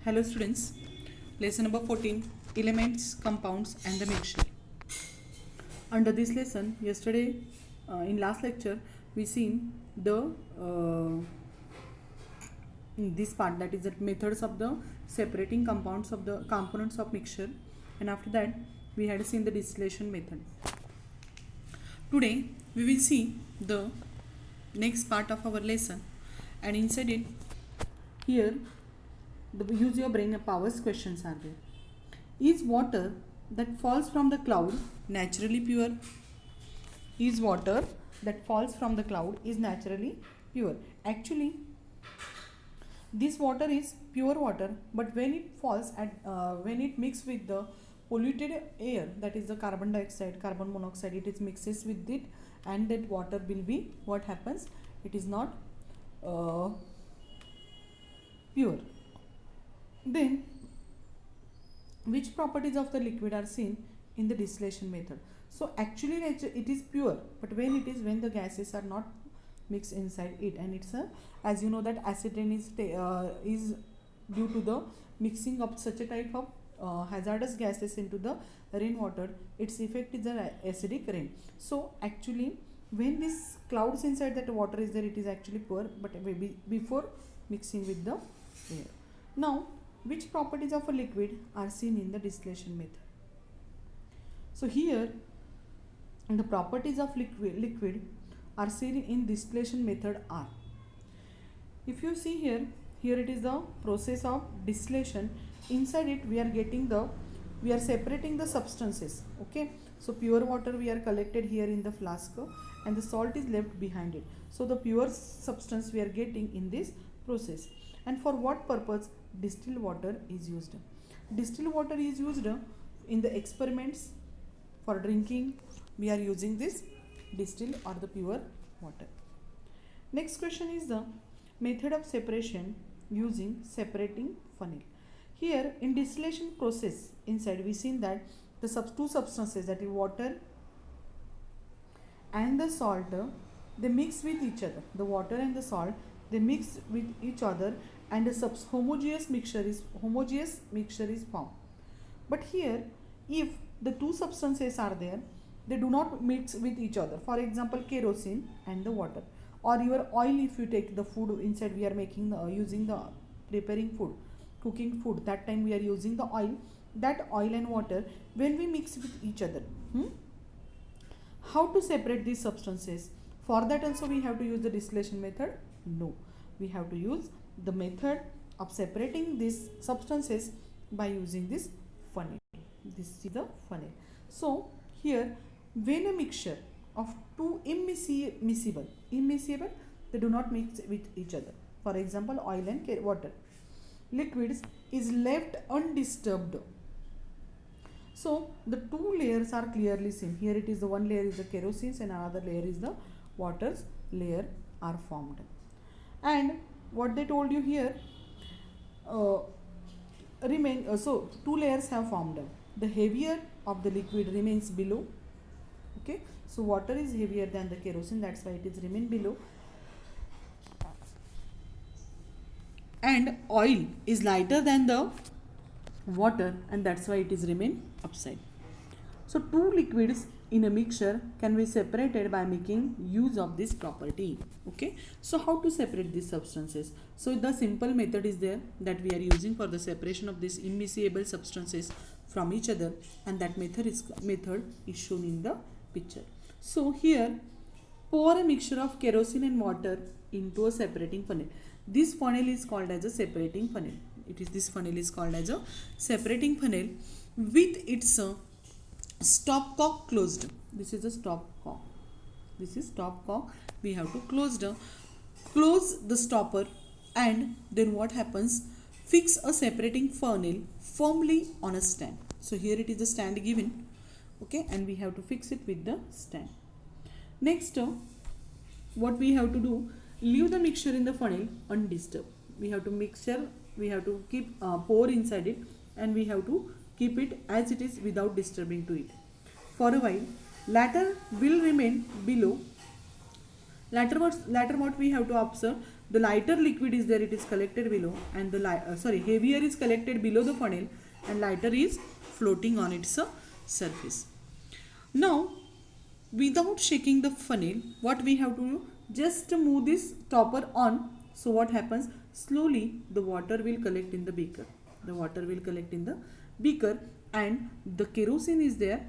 Hello students, lesson number 14, elements, compounds and the mixture. Under this lesson, yesterday in last lecture, we seen the this part, that is the methods of the separating compounds of the components of mixture, and after that we had seen the distillation method. Today we will see the next part of our lesson, and inside it here the use your brain powers questions are there. Is water that falls from the cloud naturally pure? Is water that falls from the cloud is naturally pure? Actually, this water is pure water, but when it falls at when it mixes with the polluted air, that is the carbon dioxide, carbon monoxide, it is mixes with it, and that water will be, what happens, it is not pure. Then which properties of the liquid are seen in the distillation method? So actually it is pure, but when the gases are not mixed inside it, and it's a, as you know, that acid rain is due to the mixing of such a type of hazardous gases into the rainwater. Its effect is the acidic rain. So actually when this clouds inside that water is there, it is actually pure, but maybe before mixing with the air. Now which properties of a liquid are seen in the distillation method? So here the properties of liquid are seen in distillation method are, if you see here it is the process of distillation. Inside it we are separating the substances. Okay, so pure water we are collected here in the flask, and the salt is left behind it. So the pure substance we are getting in this process. And for what purpose distilled water is used? Distilled water is used in the experiments. For drinking we are using this distilled or the pure water. Next question is the method of separation using separating funnel. Here in distillation process, inside we seen that the two substances, that is water and the salt, they mix with each other. The water and the salt, they mix with each other, and a homogeneous mixture is formed. But here, if the two substances are there, they do not mix with each other. For example, kerosene and the water, or your oil. If you take the food inside, we are making using the preparing food, cooking food, that time we are using the oil. That oil and water, when we mix with each other, how to separate these substances? For that also we have to use the distillation method? No, we have to use the method of separating these substances by using this funnel. This is the funnel. So here, when a mixture of two immiscible, they do not mix with each other. For example, oil and water, liquids is left undisturbed. So the two layers are clearly seen. Here it is the one layer is the kerosene and another layer is the water's layer are formed. And what they told you here, so two layers have formed. The heavier of the liquid remains below. Okay, so water is heavier than the kerosene, that's why it is remain below, and oil is lighter than the water, and that's why it is remain upside. So two liquids in a mixture can be separated by making use of this property. Okay, so how to separate these substances? So the simple method is there that we are using for the separation of these immiscible substances from each other, and that method is shown in the picture. So here, pour a mixture of kerosene and water into a separating funnel. This funnel is called as a separating funnel. This funnel is called as a separating funnel with its stopcock closed. This is a stopcock. This is stopcock. We have to close the stopper, and then what happens? Fix a separating funnel firmly on a stand. So here it is the stand given. Okay, and we have to fix it with the stand. Next, what we have to do? Leave the mixture in the funnel undisturbed. We have to keep pour inside it, and we have to keep it as it is without disturbing to it. For a while, latter will remain below. Latter what we have to observe? the lighter liquid is there, it is collected below, and the heavier is collected below the funnel and lighter is floating on its surface. Now without shaking the funnel, what we have to do, just move this topper on. So what happens, slowly the water will collect in the beaker, the water will collect in the beaker, and the kerosene is there.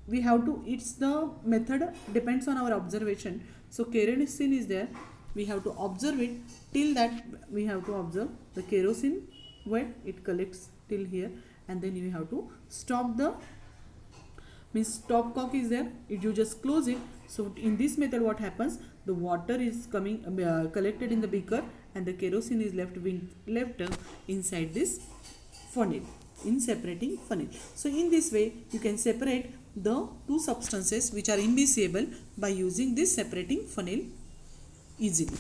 We have to, it's the method depends on our observation. So kerosene is there, we have to observe it till that, we have to observe the kerosene when it collects till here, and then you have to stop the, means stop cock is there, you just close it. So in this method what happens, the water is coming collected in the beaker and the kerosene is left inside this funnel, in separating funnel. So in this way you can separate the two substances which are indissoluble by using this separating funnel easily.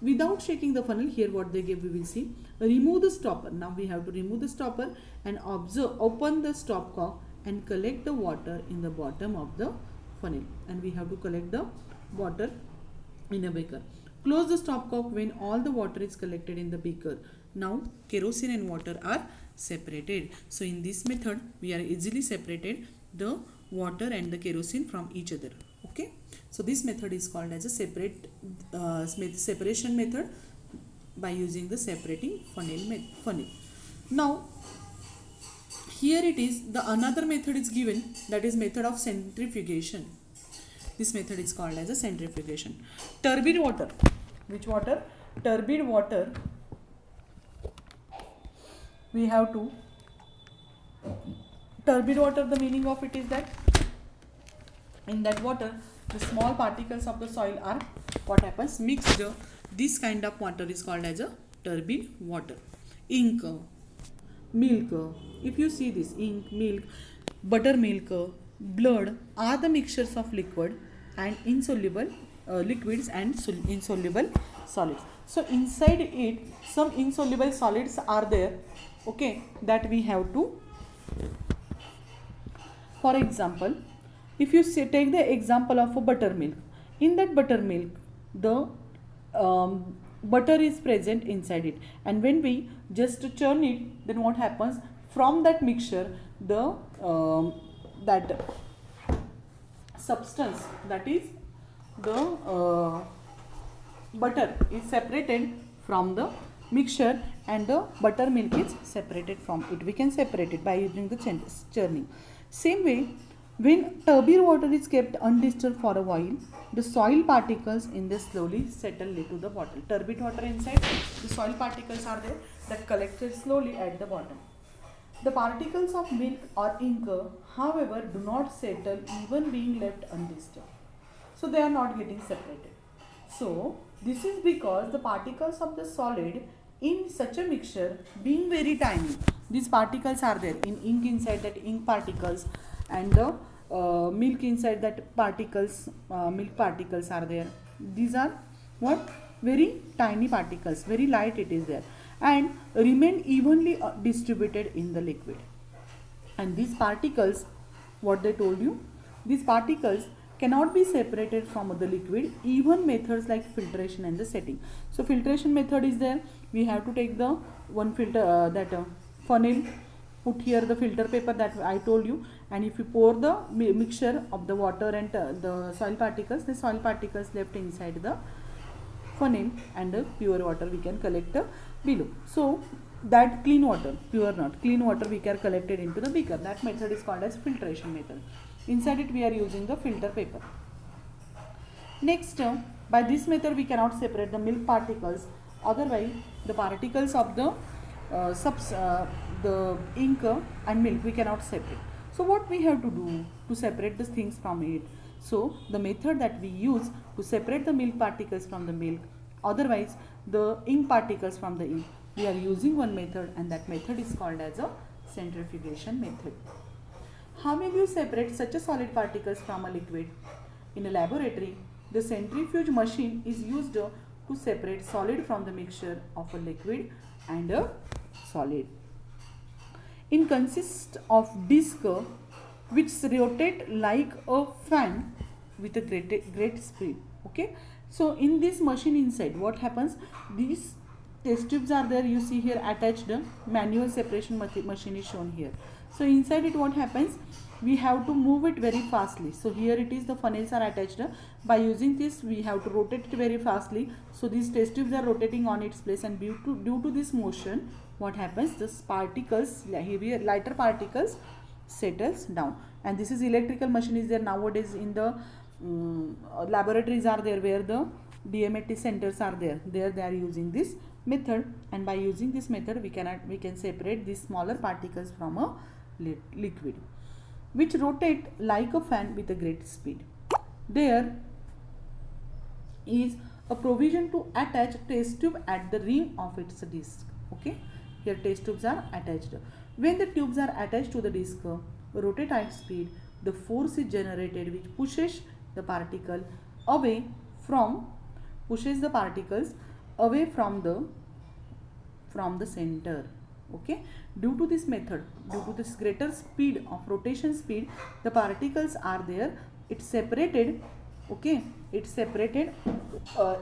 Without shaking the funnel, here what they give, we will see, remove the stopper. Now we have to remove the stopper and open the stopcock and collect the water in the bottom of the funnel, and we have to collect the water in a beaker. Close the stopcock when all the water is collected in the beaker. Now kerosene and water are separated. So in this method we are easily separated the water and the kerosene from each other. Okay, so this method is called as a separation method by using the separating funnel. Now here it is, the another method is given, that is method of centrifugation. This method is called as a centrifugation. Turbid water, which water? Turbid water, we have to, turbid water, the meaning of it is that in that water the small particles of the soil are, what happens, mixed. This kind of water is called as a turbid water. Ink, milk, if you see this, ink, milk, buttermilk, blood are the mixtures of liquid and insoluble liquids and insoluble solids. So inside it some insoluble solids are there, okay, that we have to, for example, if you take the example of a buttermilk, in that buttermilk the butter is present inside it, and when we just churn it, then what happens, from that mixture the that substance, that is the butter is separated from the mixture and the buttermilk is separated from it. We can separate it by using the churning. Same way, when turbid water is kept undisturbed for a while, the soil particles in this slowly settle into the bottle. Turbid water inside, the soil particles are there that collected slowly at the bottom. The particles of milk or ink, however, do not settle even being left undisturbed. So they are not getting separated. So this is because the particles of the solid in such a mixture being very tiny, these particles are there in ink, inside that ink particles, and the milk inside that particles, milk particles are there. These are what, very tiny particles, very light it is there, and remain evenly distributed in the liquid. And these particles, what they told you, these particles cannot be separated from the liquid, even methods like filtration and the setting. So filtration method is there, we have to take the one filter funnel, put here the filter paper that I told you, and if you pour the mixture of the water and the soil particles, the soil particles left inside the funnel, and the pure water we can collect below. So that clean water, pure not, clean water we can collect it into the beaker. That method is called as filtration method. Inside it we are using the filter paper. Next, by this method we cannot separate the milk particles, otherwise the particles of the the ink and milk we cannot separate. So what we have to do to separate these things from it? So the method that we use to separate the milk particles from the milk, otherwise the ink particles from the ink, we are using one method, and that method is called as a centrifugation method. How will you separate such a solid particles from a liquid? In a laboratory, the centrifuge machine is used to separate solid from the mixture of a liquid and a solid. It consists of disc which rotate like a fan with a great speed. Okay, So in this machine inside, what happens? These test tubes are there. You see here attached manual separation machine is shown here. So inside it, what happens? We have to move it very fastly. So here it is, the funnels are attached. By using this, we have to rotate it very fastly. So these test tubes are rotating on its place, and due to this motion, what happens? This particles, heavier, lighter particles settles down. And this is electrical machine is there nowadays in the laboratories are there, where the DMAT centers are there. There they are using this method, and by using this method we can separate these smaller particles from a liquid, which rotate like a fan with a great speed. There is a provision to attach test tube at the rim of its disc. Okay, here test tubes are attached. When the tubes are attached to the disc, rotate at speed, the force is generated which pushes the particle away from the particles away from the center. Okay, due to this method, due to this greater speed of rotation speed, the particles are there, it's separated. Okay, it's separated,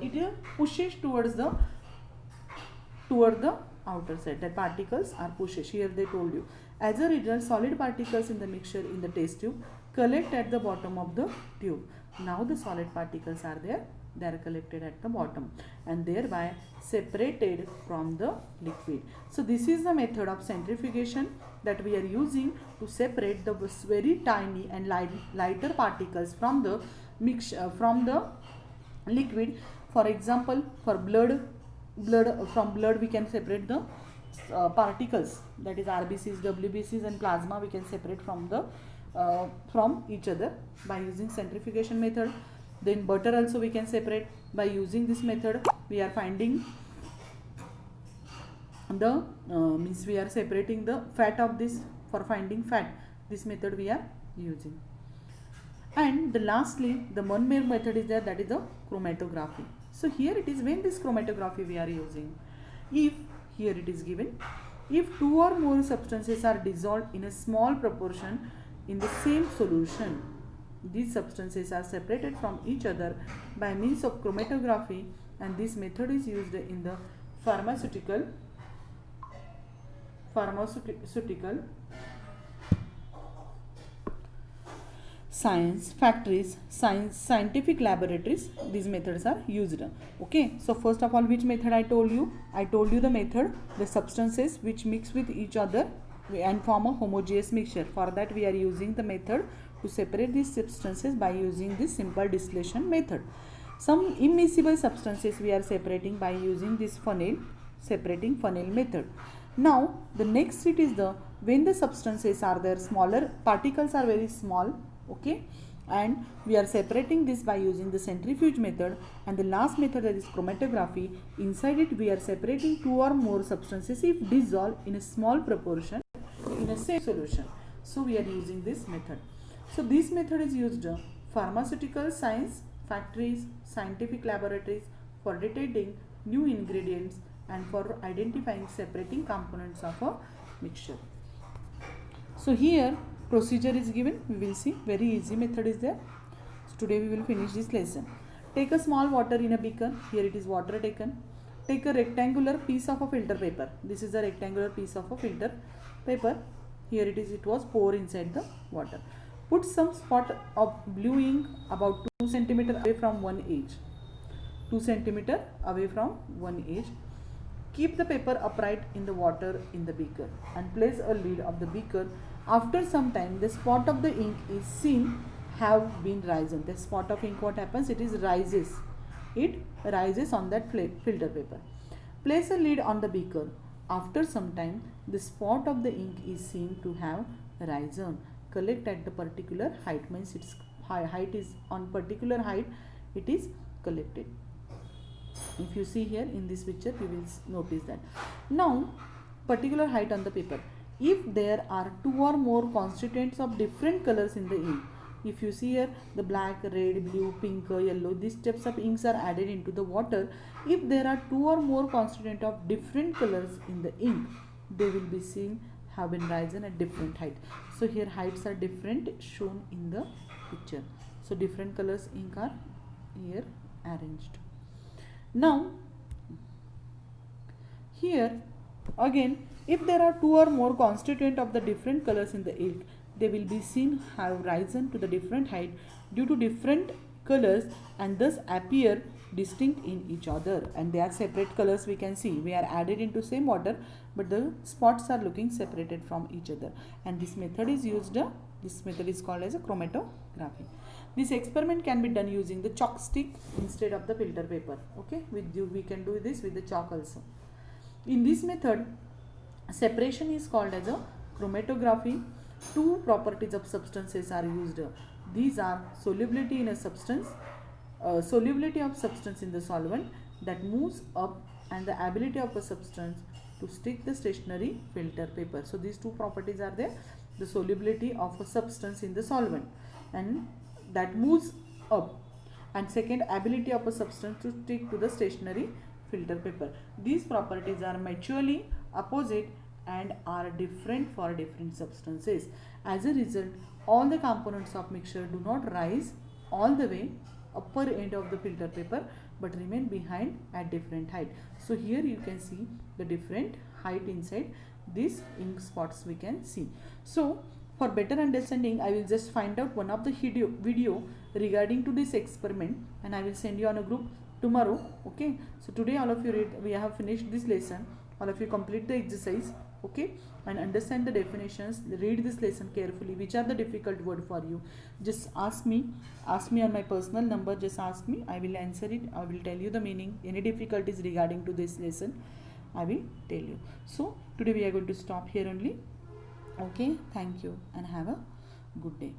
it pushes toward the outer side. The particles are pushed. Here they told you. As a result, solid particles in the mixture in the test tube collect at the bottom of the tube. Now the solid particles are there. They are collected at the bottom and thereby separated from the liquid. So this is the method of centrifugation that we are using to separate the very tiny and lighter particles from the mixture, from the liquid. For example, for from blood we can separate the particles, that is RBCs, WBCs and plasma we can separate from the from each other by using centrifugation method. Then butter also we can separate by using this method. We are finding the means we are separating the fat of this. For finding fat, this method we are using. And the lastly, the one more method is there, that is the chromatography. So here it is, when this chromatography we are using, if here it is given, if two or more substances are dissolved in a small proportion in the same solution, these substances are separated from each other by means of chromatography, and this method is used in the pharmaceutical science factories, scientific laboratories. These methods are used. Okay, so first of all, which method I told you the method, the substances which mix with each other and form a homogeneous mixture. For that we are using the method to separate these substances by using this simple distillation method. Some immiscible substances we are separating by using this separating funnel method. Now the next it is the, when the substances are there, smaller particles are very small. Okay, and we are separating this by using the centrifuge method. And the last method, that is chromatography, inside it we are separating two or more substances if dissolved in a small proportion in a same solution. So we are using this method. So this method is used pharmaceutical science factories, scientific laboratories, for detecting new ingredients and for identifying separating components of a mixture. So here procedure is given, we will see, very easy method is there. So today we will finish this lesson. Take a small water in a beaker. Here it is water taken. Take a rectangular piece of a filter paper. This is a rectangular piece of a filter paper. Here it is, it was poured inside the water. Put some spot of blue ink about 2 cm away from one edge. 2 cm away from one edge. Keep the paper upright in the water in the beaker and place a lid of the beaker. After some time, the spot of the ink is seen have been risen. The spot of ink, what happens? It rises. It rises on that filter paper. Place a lid on the beaker. After some time, the spot of the ink is seen to have risen. Collect at the particular height, means its height is on particular height, it is collected. If you see here in this picture, you will notice that. Now, particular height on the paper. If there are two or more constituents of different colors in the ink, if you see here the black, red, blue, pink, yellow, these types of inks are added into the water. If there are two or more constituents of different colors in the ink, they will be seen have been risen at different height. So here heights are different shown in the picture. So different colors ink are here arranged. Now here again, if there are two or more constituent of the different colors in the ilk, they will be seen have risen to the different height due to different colors and thus appear distinct in each other, and they are separate colors. We can see we are added into same water, but the spots are looking separated from each other, and this method is used, this method is called as a chromatography. This experiment can be done using the chalk stick instead of the filter paper. Okay, we can do this with the chalk also. In this method, separation is called as a chromatography. Two properties of substances are used. These are solubility in a substance, solubility of substance in the solvent that moves up, and the ability of a substance to stick the stationary filter paper. So these two properties are there: the solubility of a substance in the solvent and that moves up, and second, ability of a substance to stick to the stationary filter paper. These properties are mutually opposite and are different for different substances. As a result, all the components of mixture do not rise all the way upper end of the filter paper but remain behind at different height. So here you can see the different height inside these ink spots we can see. So for better understanding, I will just find out one of the video regarding to this experiment, and I will send you on a group tomorrow. Okay, so today all of you read, we have finished this lesson. All of you complete the exercise, okay, and understand the definitions. Read this lesson carefully. Which are the difficult word for you? Just ask me on my personal number. Just ask me, I will answer it. I will tell you the meaning. Any difficulties regarding to this lesson, I will tell you. So today we are going to stop here only. Okay, thank you and have a good day.